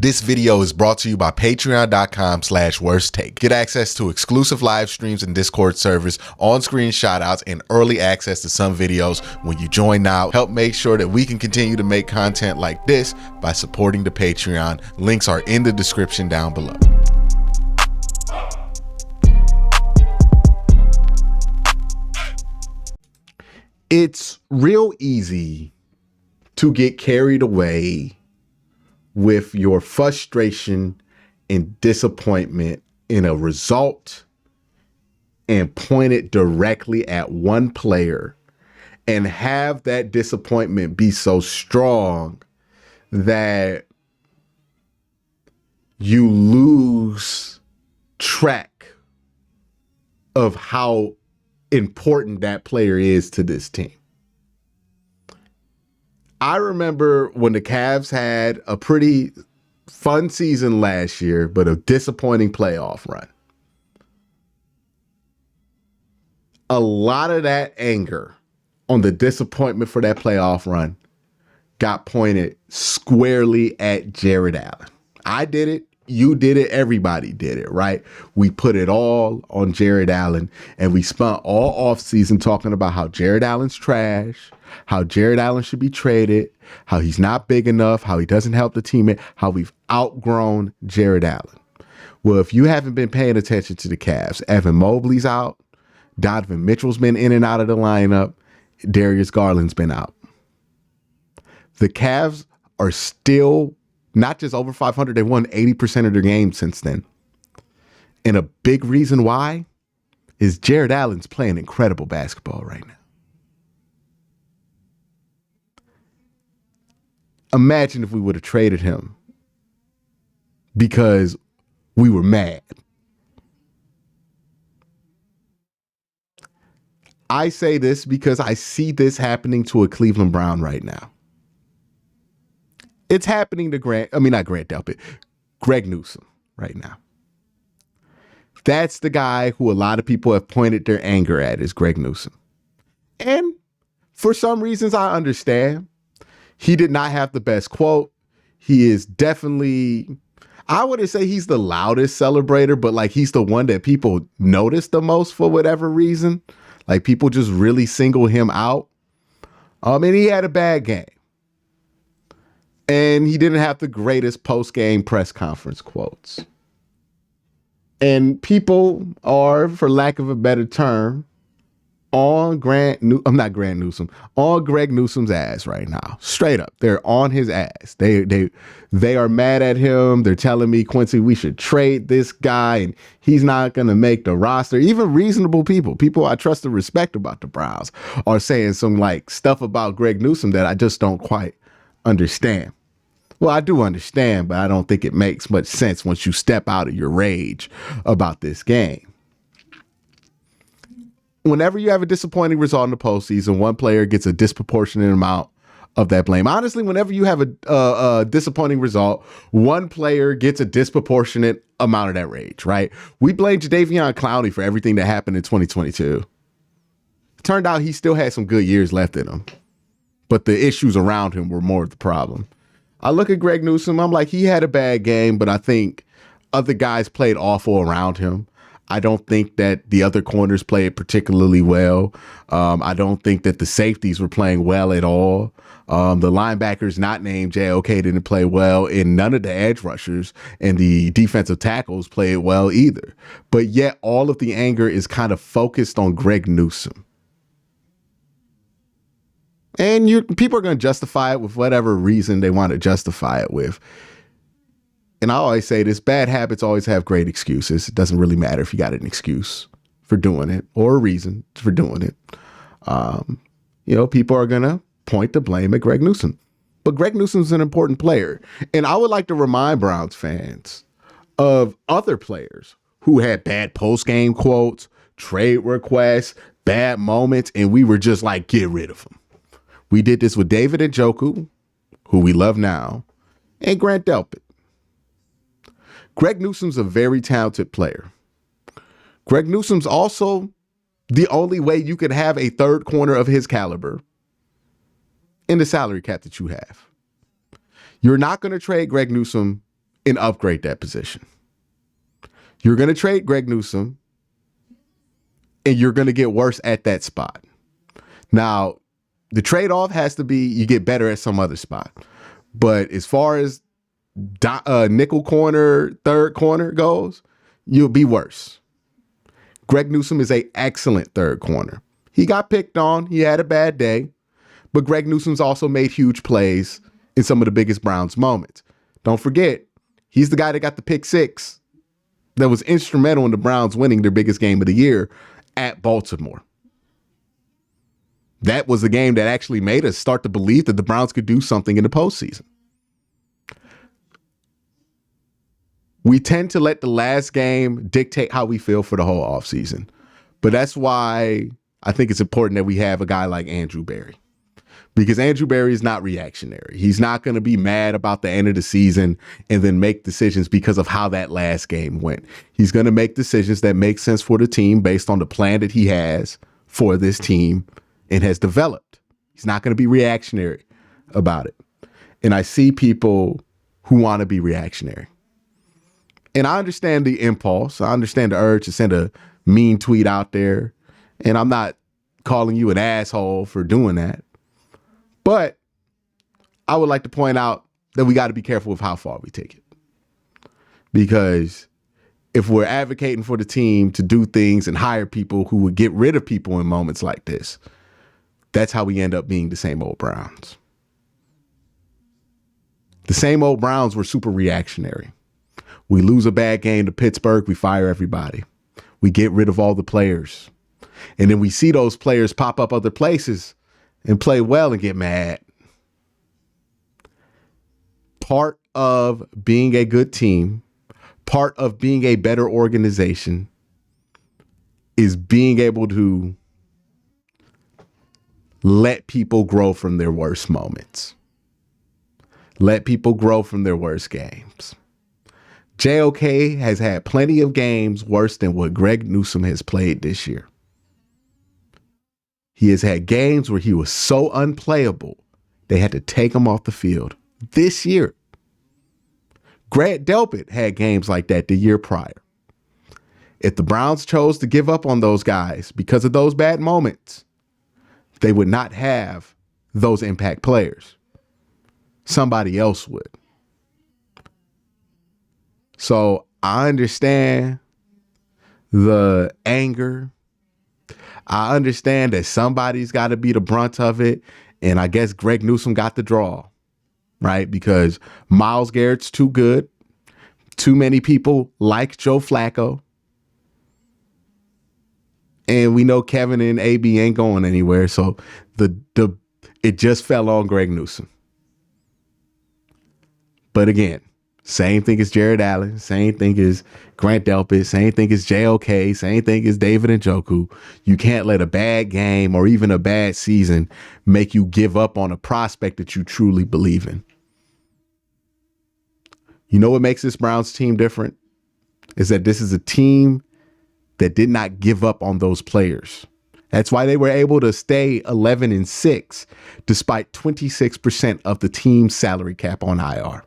This video is brought to you by patreon.com/worsttake. Get access to exclusive live streams and Discord servers, on-screen shoutouts, and early access to some videos when you join now. Help make sure that we can continue to make content like this by supporting the Patreon. Links are in the description down below. It's real easy to get carried away with your frustration and disappointment in a result and point it directly at one player and have that disappointment be so strong that you lose track of how important that player is to this team. I remember when the Cavs had a pretty fun season last year, but a disappointing playoff run. A lot of that anger on the disappointment for that playoff run got pointed squarely at Jared Allen. I did it. You did it. Everybody did it, right? We put it all on Jared Allen, and we spent all offseason talking about how Jared Allen's trash, how Jared Allen should be traded, how he's not big enough, how he doesn't help the team, how we've outgrown Jared Allen. Well, if you haven't been paying attention to the Cavs, Evan Mobley's out, Donovan Mitchell's been in and out of the lineup, Darius Garland's been out. The Cavs are still not just over 500, they won 80% of their games since then. And a big reason why is Jared Allen's playing incredible basketball right now. Imagine if we would have traded him because we were mad. I say this because I see this happening to a Cleveland Brown right now. It's happening to Greg Newsome right now. That's the guy who a lot of people have pointed their anger at, is Greg Newsome. And for some reasons, I understand. He did not have the best quote. He is definitely, I wouldn't say he's the loudest celebrator, but like he's the one that people notice the most for whatever reason. Like people just really single him out. And he had a bad game. And he didn't have the greatest post-game press conference quotes. And people are, for lack of a better term, on Greg Newsome's ass right now. Straight up. They're on his ass. They are mad at him. They're telling me, Quincy, we should trade this guy and he's not going to make the roster. Even reasonable people I trust and respect about the Browns, are saying some like stuff about Greg Newsome that I just don't quite understand. Well, I do understand, but I don't think it makes much sense once you step out of your rage about this game. Whenever you have a disappointing result in the postseason, one player gets a disproportionate amount of that blame. Honestly, whenever you have a disappointing result, one player gets a disproportionate amount of that rage, right? We blame Jadeveon Clowney for everything that happened in 2022. It turned out he still had some good years left in him, but the issues around him were more of the problem. I look at Greg Newsome, I'm like, he had a bad game, but I think other guys played awful around him. I don't think that the other corners played particularly well. I don't think that the safeties were playing well at all. The linebackers not named JOK didn't play well, and none of the edge rushers and the defensive tackles played well either. But yet all of the anger is kind of focused on Greg Newsome. And people are going to justify it with whatever reason they want to justify it with. And I always say this, bad habits always have great excuses. It doesn't really matter if you got an excuse for doing it or a reason for doing it. People are going to point the blame at Greg Newsome. But Greg Newsome's an important player. And I would like to remind Browns fans of other players who had bad post-game quotes, trade requests, bad moments, and we were just like, get rid of them. We did this with David Njoku, who we love now, and Grant Delpit. Greg Newsome's a very talented player. Greg Newsome's also the only way you could have a third corner of his caliber in the salary cap that you have. You're not going to trade Greg Newsome and upgrade that position. You're going to trade Greg Newsome, and you're going to get worse at that spot. Now, the trade-off has to be you get better at some other spot. But as far as nickel corner, third corner goes, you'll be worse. Greg Newsome is an excellent third corner. He got picked on. He had a bad day. But Greg Newsome's also made huge plays in some of the biggest Browns moments. Don't forget, he's the guy that got the pick six that was instrumental in the Browns winning their biggest game of the year at Baltimore. That was the game that actually made us start to believe that the Browns could do something in the postseason. We tend to let the last game dictate how we feel for the whole offseason. But that's why I think it's important that we have a guy like Andrew Berry. Because Andrew Berry is not reactionary. He's not going to be mad about the end of the season and then make decisions because of how that last game went. He's going to make decisions that make sense for the team based on the plan that he has for this team and has developed. He's not going to be reactionary about it. And I see people who want to be reactionary. And I understand the impulse. I understand the urge to send a mean tweet out there. And I'm not calling you an asshole for doing that. But I would like to point out that we got to be careful with how far we take it. Because if we're advocating for the team to do things and hire people who would get rid of people in moments like this, that's how we end up being the same old Browns. The same old Browns were super reactionary. We lose a bad game to Pittsburgh, we fire everybody. We get rid of all the players. And then we see those players pop up other places and play well and get mad. Part of being a good team, part of being a better organization is being able to let people grow from their worst moments. Let people grow from their worst games. JOK has had plenty of games worse than what Greg Newsome has played this year. He has had games where he was so unplayable, they had to take him off the field this year. Grant Delpit had games like that the year prior. If the Browns chose to give up on those guys because of those bad moments, they would not have those impact players. Somebody else would. So I understand the anger. I understand that somebody's got to be the brunt of it. And I guess Greg Newsome got the draw, right? Because Myles Garrett's too good. Too many people like Joe Flacco. And we know Kevin and AB ain't going anywhere. So it just fell on Greg Newsome. But again, same thing as Jared Allen, same thing as Grant Delpit, same thing as JOK, same thing as David Njoku. You can't let a bad game or even a bad season make you give up on a prospect that you truly believe in. You know what makes this Browns team different? Is that this is a team that did not give up on those players. That's why they were able to stay 11-6 despite 26% of the team's salary cap on IR.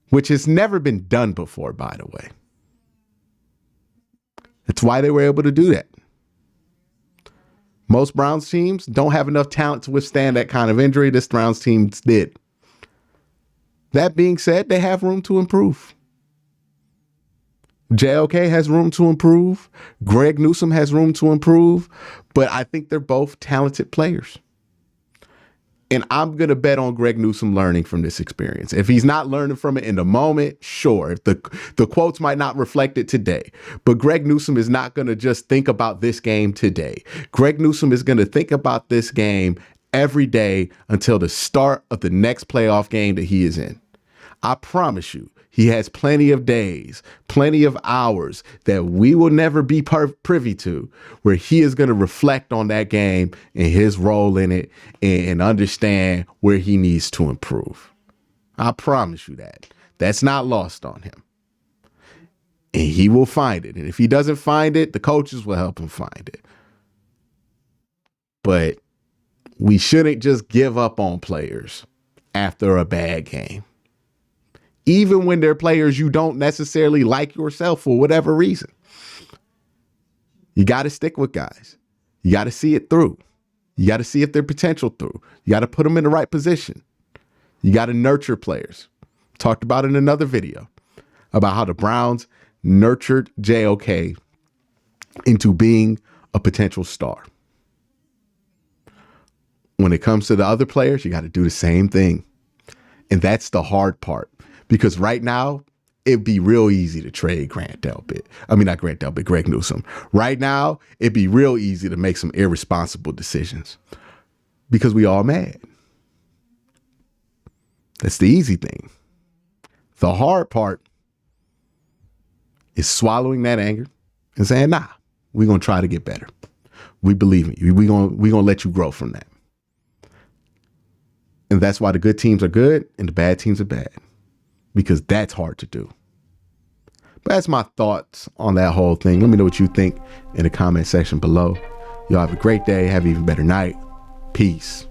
Which has never been done before, by the way. That's why they were able to do that. Most Browns teams don't have enough talent to withstand that kind of injury. This Browns team did. That being said, they have room to improve. JOK has room to improve. Greg Newsome has room to improve. But I think they're both talented players. And I'm going to bet on Greg Newsome learning from this experience. If he's not learning from it in the moment, sure. If the quotes might not reflect it today. But Greg Newsome is not going to just think about this game today. Greg Newsome is going to think about this game every day until the start of the next playoff game that he is in. I promise you, he has plenty of days, plenty of hours that we will never be privy to where he is going to reflect on that game and his role in it and understand where he needs to improve. I promise you that. That's not lost on him. And he will find it. And if he doesn't find it, the coaches will help him find it. But we shouldn't just give up on players after a bad game. even when they're players you don't necessarily like yourself for whatever reason. You got to stick with guys. You got to see it through. You got to see if their potential through. You got to put them in the right position. You got to nurture players. Talked about in another video about how the Browns nurtured JOK into being a potential star. When it comes to the other players, you got to do the same thing. And that's the hard part, because right now it'd be real easy to trade Greg Newsome. Right now, it'd be real easy to make some irresponsible decisions because we all mad. That's the easy thing. The hard part is swallowing that anger and saying, nah, we're going to try to get better. We believe in you. We're going to let you grow from that. And that's why the good teams are good and the bad teams are bad, because that's hard to do. But that's my thoughts on that whole thing. Let me know what you think in the comment section below. Y'all have a great day. Have an even better night. Peace.